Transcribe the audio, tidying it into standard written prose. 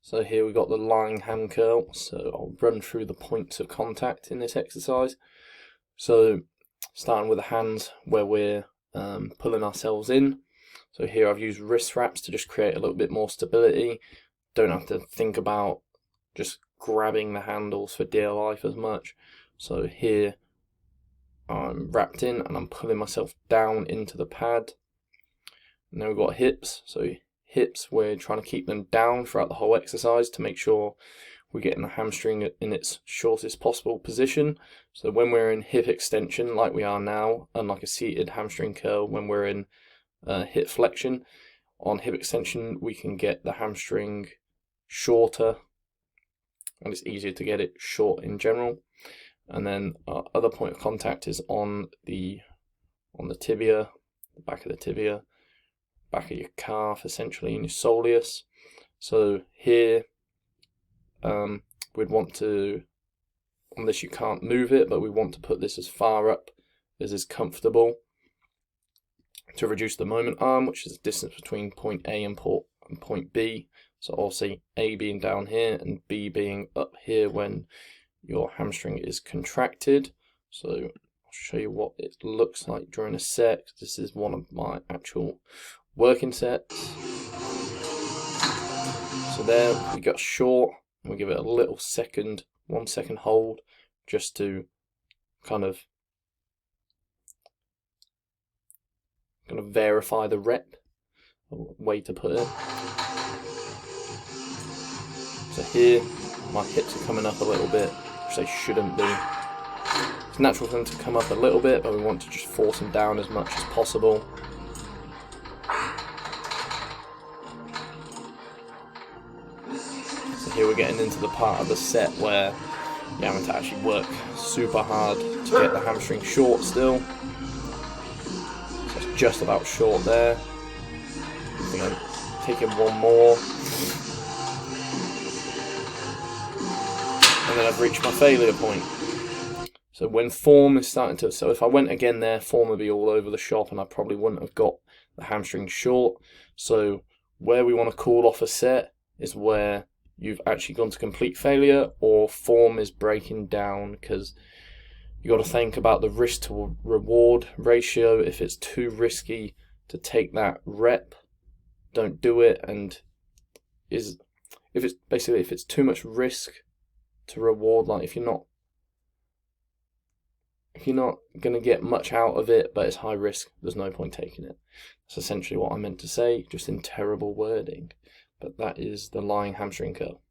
So here we've got the lying ham curl. So I'll run through the points of contact in this exercise. So starting with the hands where we're pulling ourselves in. So here I've used wrist wraps to just create a little bit more stability. Don't have to think about just grabbing the handles for dear life as much. So here I'm wrapped in and I'm pulling myself down into the pad. And then we've got hips. So hips, we're trying to keep them down throughout the whole exercise to make sure we're getting the hamstring in its shortest possible position. So when we're in hip extension like we are now, unlike a seated hamstring curl, when we're in hip flexion, on hip extension we can get the hamstring shorter, and it's easier to get it short in general. And then our other point of contact is on the tibia, the back of the tibia, back of your calf essentially, in your soleus. So here we'd want to, on this you can't move it, but we want to put this as far up as is comfortable to reduce the moment arm, which is the distance between point A and point B. So I'll say A being down here and B being up here when your hamstring is contracted. So I'll show you what it looks like during a set. This is one of my actual working sets. So there we got short, and we give it a little second, 1 second hold, just to kind of verify the rep, way to put it. So here my hips are coming up a little bit, which they shouldn't be. It's natural for them to come up a little bit, but we want to just force them down as much as possible. So here we're getting into the part of the set where you're having to actually work super hard to get the hamstring short still. So it's just about short there. I think I'm taking one more. And then I've reached my failure point. So when form is starting to, so if I went again there, form would be all over the shop and I probably wouldn't have got the hamstring short. So where we want to call off a set is where you've actually gone to complete failure or form is breaking down, because you got to think about the risk to reward ratio. If it's too risky to take that rep, don't do it. And if it's too much risk to reward, like if you're not going to get much out of it, but it's high risk, there's no point taking it. That's essentially what I meant to say, just in terrible wording. But that is the lying hamstring curl.